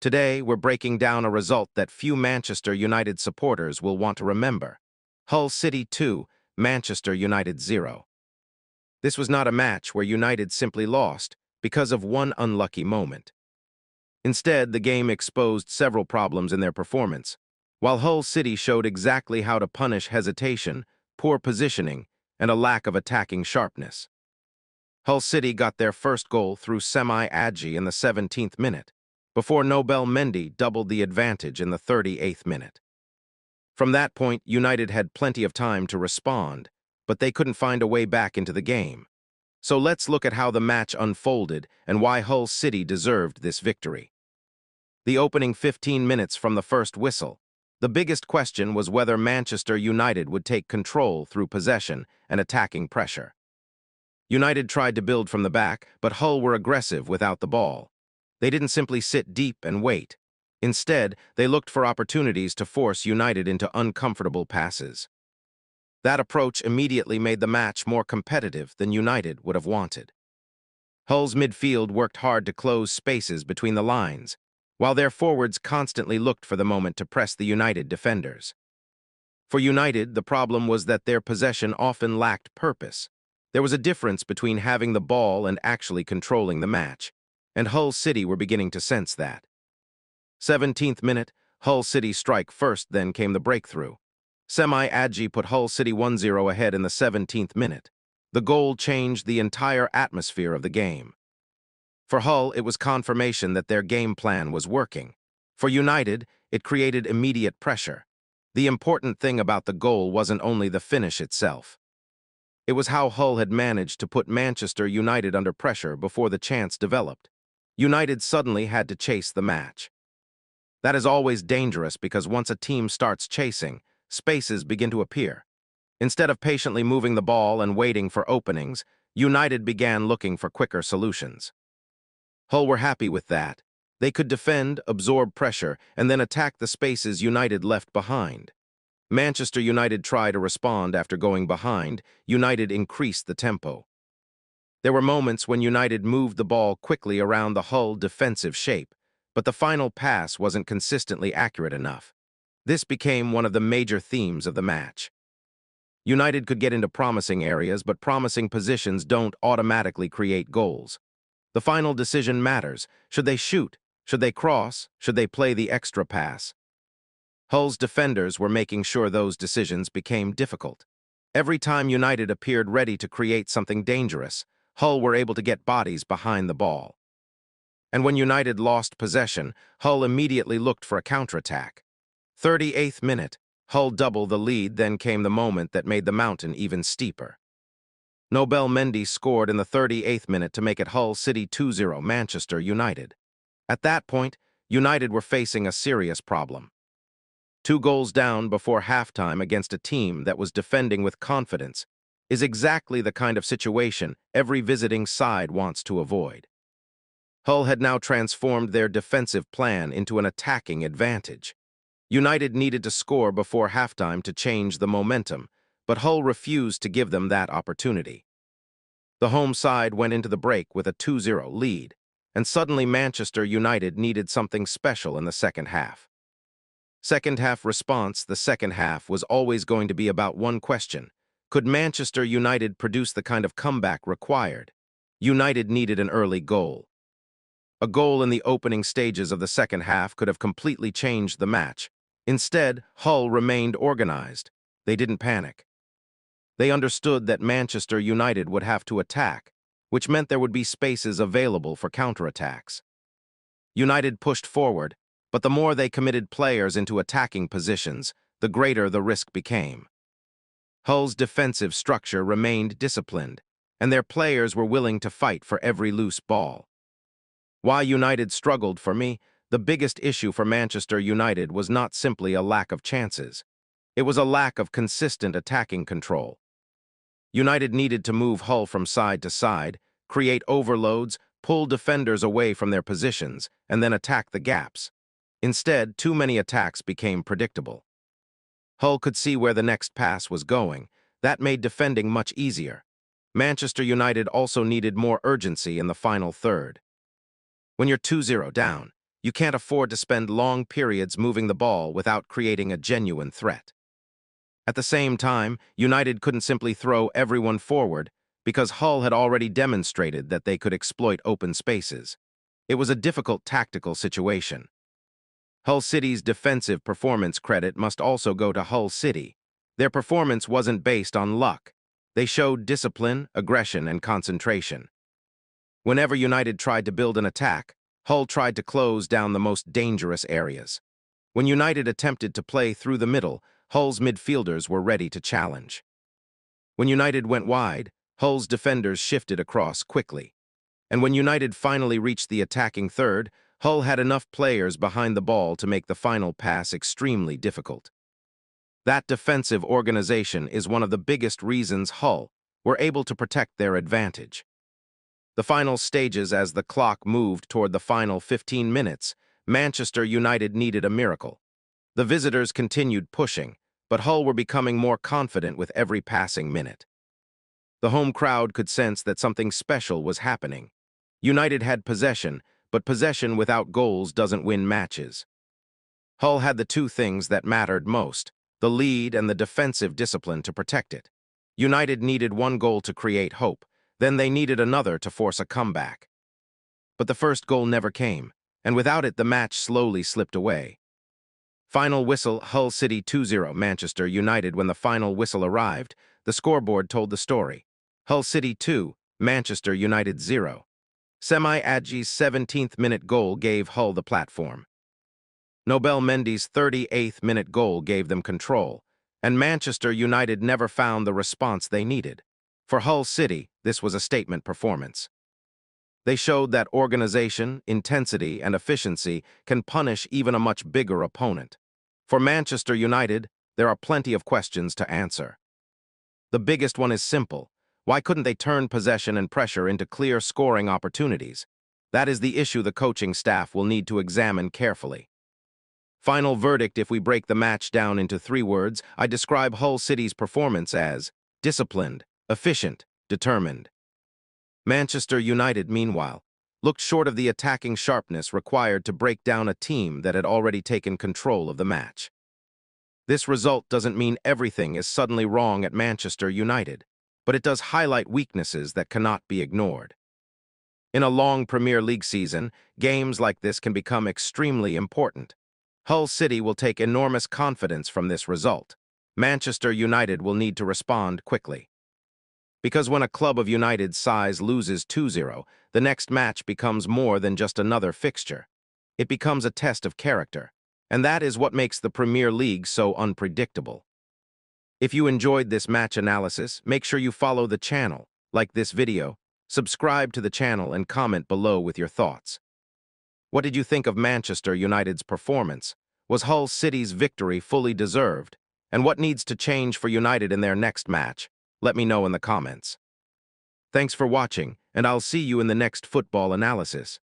Today, we're breaking down a result that few Manchester United supporters will want to remember. Hull City 2, Manchester United 0. This was not a match where United simply lost because of one unlucky moment. Instead, the game exposed several problems in their performance, while Hull City showed exactly how to punish hesitation, poor positioning, and a lack of attacking sharpness. Hull City got their first goal through Semi Adji in the 17th minute, before Nobel Mendy doubled the advantage in the 38th minute. From that point, United had plenty of time to respond, but they couldn't find a way back into the game. So let's look at how the match unfolded and why Hull City deserved this victory. The opening 15 minutes from the first whistle, the biggest question was whether Manchester United would take control through possession and attacking pressure. United tried to build from the back, but Hull were aggressive without the ball. They didn't simply sit deep and wait. Instead, they looked for opportunities to force United into uncomfortable passes. That approach immediately made the match more competitive than United would have wanted. Hull's midfield worked hard to close spaces between the lines, while their forwards constantly looked for the moment to press the United defenders. For United, the problem was that their possession often lacked purpose. There was a difference between having the ball and actually controlling the match, and Hull City were beginning to sense that. 17th minute, Hull City strike first, then came the breakthrough. Semi Adji put Hull City 1-0 ahead in the 17th minute. The goal changed the entire atmosphere of the game. For Hull, it was confirmation that their game plan was working. For United, it created immediate pressure. The important thing about the goal wasn't only the finish itself. It was how Hull had managed to put Manchester United under pressure before the chance developed. United suddenly had to chase the match. That is always dangerous because once a team starts chasing, spaces begin to appear. Instead of patiently moving the ball and waiting for openings, United began looking for quicker solutions. Hull were happy with that. They could defend, absorb pressure, and then attack the spaces United left behind. Manchester United tried to respond after going behind. United increased the tempo. There were moments when United moved the ball quickly around the Hull defensive shape, but the final pass wasn't consistently accurate enough. This became one of the major themes of the match. United could get into promising areas, but promising positions don't automatically create goals. The final decision matters. Should they shoot? Should they cross? Should they play the extra pass? Hull's defenders were making sure those decisions became difficult. Every time United appeared ready to create something dangerous, Hull were able to get bodies behind the ball. And when United lost possession, Hull immediately looked for a counterattack. 38th minute, Hull doubled the lead, then came the moment that made the mountain even steeper. Nobel Mendy scored in the 38th minute to make it Hull City 2-0 Manchester United. At that point, United were facing a serious problem. 2 goals down before halftime against a team that was defending with confidence is exactly the kind of situation every visiting side wants to avoid. Hull had now transformed their defensive plan into an attacking advantage. United needed to score before halftime to change the momentum, but Hull refused to give them that opportunity. The home side went into the break with a 2-0 lead, and suddenly Manchester United needed something special in the second half. Second half response. The second half was always going to be about one question. Could Manchester United produce the kind of comeback required? United needed an early goal. A goal in the opening stages of the second half could have completely changed the match. Instead, Hull remained organized. They didn't panic. They understood that Manchester United would have to attack, which meant there would be spaces available for counterattacks. United pushed forward, but the more they committed players into attacking positions, the greater the risk became. Hull's defensive structure remained disciplined, and their players were willing to fight for every loose ball. Why United struggled, for me, the biggest issue for Manchester United was not simply a lack of chances. It was a lack of consistent attacking control. United needed to move Hull from side to side, create overloads, pull defenders away from their positions, and then attack the gaps. Instead, too many attacks became predictable. Hull could see where the next pass was going. That made defending much easier. Manchester United also needed more urgency in the final third. When you're 2-0 down, You can't afford to spend long periods moving the ball without creating a genuine threat. At the same time, United couldn't simply throw everyone forward because Hull had already demonstrated that they could exploit open spaces. It was a difficult tactical situation. Hull City's defensive performance credit must also go to Hull City. Their performance wasn't based on luck. They showed discipline, aggression, and concentration. Whenever United tried to build an attack, Hull tried to close down the most dangerous areas. When United attempted to play through the middle, Hull's midfielders were ready to challenge. When United went wide, Hull's defenders shifted across quickly. And when United finally reached the attacking third, Hull had enough players behind the ball to make the final pass extremely difficult. That defensive organization is one of the biggest reasons Hull were able to protect their advantage. The final stages as the clock moved toward the final 15 minutes, Manchester United needed a miracle. The visitors continued pushing, but Hull were becoming more confident with every passing minute. The home crowd could sense that something special was happening. United had possession, but possession without goals doesn't win matches. Hull had the two things that mattered most, the lead and the defensive discipline to protect it. United needed one goal to create hope, then they needed another to force a comeback. But the first goal never came, and without it the match slowly slipped away. Final whistle, Hull City 2-0 Manchester United. When the final whistle arrived, the scoreboard told the story. Hull City 2, Manchester United 0. Semi Adji's 17th minute goal gave Hull the platform. Nobel Mendy's 38th minute goal gave them control, and Manchester United never found the response they needed. For Hull City, this was a statement performance. They showed that organization, intensity, and efficiency can punish even a much bigger opponent. For Manchester United, there are plenty of questions to answer. The biggest one is simple. Why couldn't they turn possession and pressure into clear scoring opportunities? That is the issue the coaching staff will need to examine carefully. Final verdict: if we break the match down into 3 words, I describe Hull City's performance as disciplined, efficient, determined. Manchester United, meanwhile, looked short of the attacking sharpness required to break down a team that had already taken control of the match. This result doesn't mean everything is suddenly wrong at Manchester United, but it does highlight weaknesses that cannot be ignored. In a long Premier League season, games like this can become extremely important. Hull City will take enormous confidence from this result. Manchester United will need to respond quickly. Because when a club of United's size loses 2-0, the next match becomes more than just another fixture. It becomes a test of character, and that is what makes the Premier League so unpredictable. If you enjoyed this match analysis, make sure you follow the channel, like this video, subscribe to the channel, and comment below with your thoughts. What did you think of Manchester United's performance? Was Hull City's victory fully deserved? And what needs to change for United in their next match? Let me know in the comments. Thanks for watching, and I'll see you in the next football analysis.